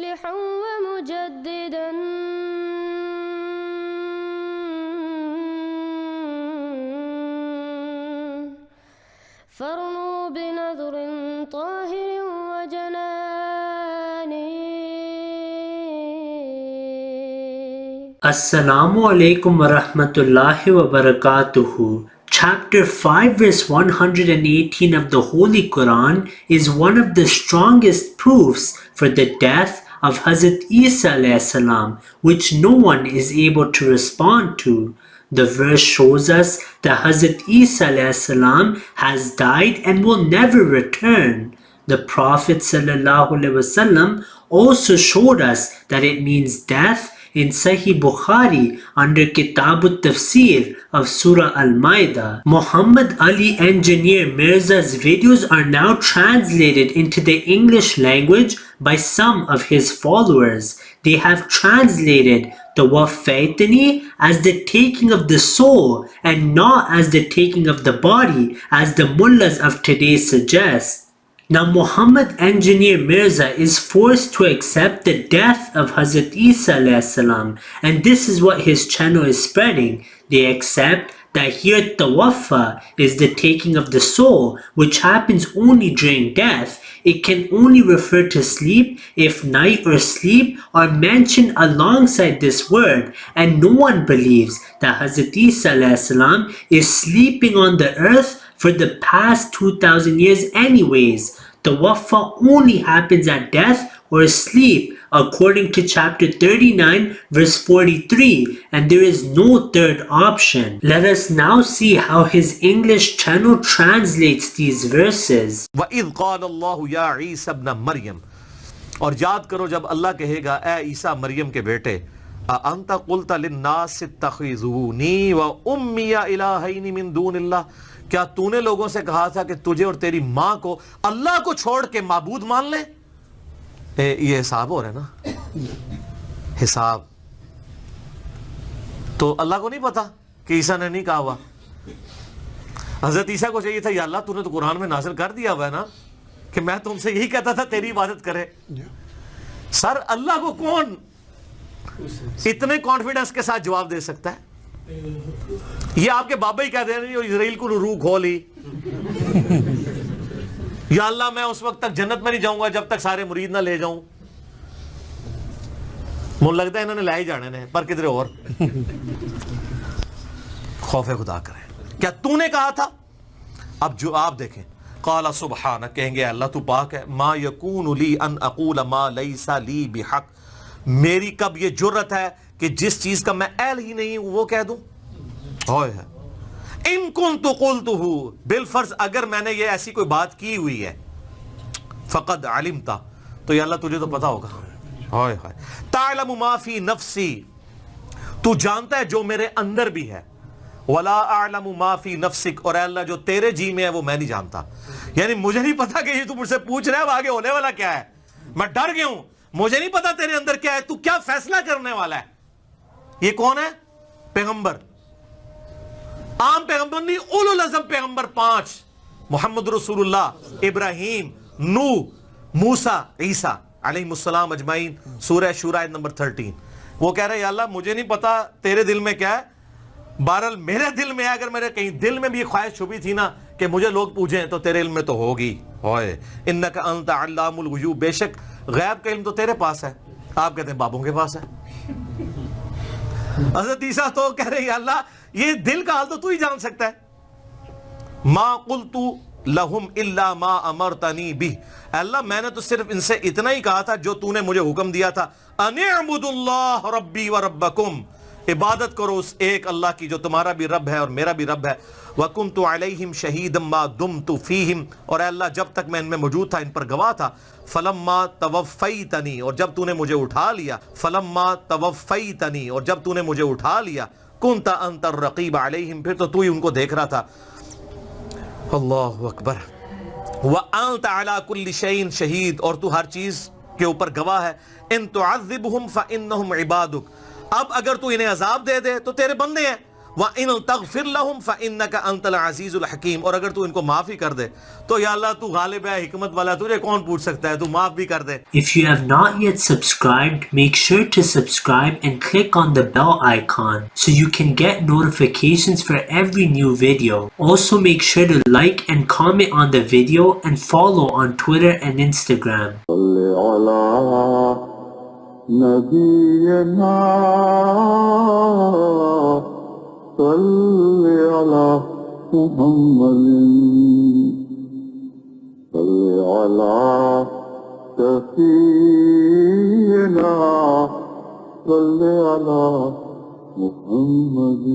مصلحا ومجددا فارنوا بنظر Tahir وجناني. Assalamu alaikum wa rahmatullahi wa barakatuhu. Chapter 5 verse 118 of the Holy Quran is one of the strongest proofs for the death of Hazrat Isa alayhi salam, which no one is able to respond to. The verse shows us that Hazrat Isa alayhi salam has died and will never return. The Prophet sallallahu alaihi wasallam also showed us that it means death in Sahih Bukhari under Kitab al-Tafsir of Surah Al-Ma'idah. Muhammad Ali Engineer Mirza's videos are now translated into the English language by some of his followers. They have translated Tawaffaytani as the taking of the soul and not as the taking of the body, as the mullahs of today suggest. Now Muhammad Engineer Mirza is forced to accept the death of Hazrat Isa alayhi salam, and this is what his channel is spreading. They accept that here tawaffa is the taking of the soul, which happens only during death. It can only refer to sleep if night or sleep are mentioned alongside this word, and no one believes that Hazrat Isa alayhi salam is sleeping on the earth for the past 2000 years anyways. Tawaffa only happens at death or sleep according to chapter 39 verse 43, and there is no third option. Let us now see how his English channel translates these verses. وَإِذْ قَالَ اللَّهُ يَا عِيسَى ابْنَ مَرْيَمَ، اور یاد کرو جب اللہ کہے گا اے عیسیٰ مریم کے بیٹے، أَأَنْتَ قُلْتَ لِلنَّاسِ اتَّخِذُونِي وَأُمِّيَ إِلَٰهَيْنِ مِن دُونِ اللَّهِ، کیا تو نے لوگوں سے کہا تھا کہ تجھے اور تیری ماں کو اللہ کو چھوڑ کے معبود مان لیں؟ یہ حساب ہو رہا ہے نا، حساب تو اللہ کو نہیں پتا کہ عیسیٰ نے نہیں کہا ہوا. حضرت عیسیٰ کو چاہیے تھا یا اللہ تو نے تو قرآن میں نازل کر دیا ہوا ہے نا کہ میں تم سے یہی کہتا تھا تیری عبادت کرے. سر اللہ کو کون اتنے کانفیڈنس کے ساتھ جواب دے سکتا ہے؟ یہ آپ کے بابا ہی کہہ دے رہے اسرائیل کو روح کھولی یا اللہ میں اس وقت تک جنت میں نہیں جاؤں گا جب تک سارے مرید نہ لے جاؤں. مجھے لگتا ہے انہوں نے لے ہی جانے نے پر کدھر اور. خوف خدا کرے. کیا تو نے کہا تھا؟ اب جو آپ دیکھیں قال سبحانہ، کہیں گے اللہ تو پاک ہے، ما یکون لی ان اقول ما لیس لی بحق، میری کب یہ جرت ہے کہ جس چیز کا میں اہل ہی نہیں ہوں وہ کہہ دوں. ہوئے ہے ان کنت قلتہ، بالفرض اگر میں نے یہ ایسی کوئی بات کی ہوئی ہے، فقد علمت، تو یا اللہ تجھے تو پتا ہوگا. ہوئے ہے تعلم ما فی نفسی، تو جانتا ہے جو میرے اندر بھی ہے، ولا اعلم ما فی نفسک، اور اے اللہ جو تیرے جی میں ہے وہ میں نہیں جانتا. یعنی مجھے نہیں پتا کہ یہ تو مجھ سے پوچھ رہا ہے اب آگے ہونے والا کیا ہے، میں ڈر گیا ہوں، مجھے نہیں پتا تیرے اندر کیا ہے، تو کیا فیصلہ کرنے والا ہے. یہ کون ہے؟ پیغمبر، عام پیغمبر نہیں، اولو العزم پیغمبر 5، محمد رسول اللہ، ابراہیم، نوح، موسیٰ، عیسیٰ علیہ السلام اجمعین. سورہ شورى نمبر 13. وہ کہہ رہے یا اللہ مجھے نہیں پتا تیرے دل میں کیا ہے، بہرحال میرے دل میں ہے، اگر میرے کہیں دل میں بھی یہ خواہش چھپی تھی نا کہ مجھے لوگ پوچھیں تو تیرے علم میں تو ہوگی. ہوئے انک انت علام الغیوب، بے شک غیب کا علم تو تیرے پاس ہے. آپ کہتے ہیں بابوں کے پاس ہے. حضرت عیسیٰ تو کہہ رہے یا اللہ یہ دل کا حال تو ہی جان سکتا ہے. ما قلت لہم الا ما امرتنی بہ، اللہ میں نے تو صرف ان سے اتنا ہی کہا تھا جو تو نے مجھے حکم دیا تھا، ان اعبدوا اللہ ربی و ربکم، عبادت کرو اس ایک اللہ کی جو تمہارا بھی رب ہے اور میرا بھی رب ہے. وَكُنْتُ عَلَيْهِمْ شَهِيدًا مَا دُمْتُ فِيهِمْ، اور اے اللہ جب تک میں ان میں موجود تھا ان پر گواہ تھا. فَلَمَّا تَوَفَّيْتَنِي، اور جب تو نے مجھے اٹھا لیا. فَلَمَّا تَوَفَّيْتَنِي، اور جب تو نے مجھے اٹھا لیا. كُنْتَ أَنْتَ الرَّقِيبَ عَلَيْهِمْ، پھر تو ہی ان کو دیکھ رہا تھا. اللہ اکبر. وَأَنْتَ عَلَى كُلِّ شَيْءٍ شَهِيدٌ، اور تو ہر چیز کے اوپر گواہ ہے. إِن تُعَذِّبْهُمْ فَإِنَّهُمْ عِبَادُكَ، اب اگر تو انہیں عذاب دے دے تو تیرے بندے ہیں. وَإِن تَغْفِرْ لَهُمْ فَإِنَّكَ أَنْتَ الْعَزِيزُ الْحَكِيمُ، اور اگر تو ان کو معاف ہی کر دے تو یا اللہ تو غالب ہے، حکمت والا، تجھے کون پوچھ سکتا ہے، تو معاف بھی کر دے. If you have not yet subscribed, make sure to subscribe and click on the bell icon so you can get notifications for every new video. Also make sure to like and comment on the video and follow on Twitter and Instagram. صلی علی نبینا صلی علی محمد صلی علی شفیعنا صلی علی محمد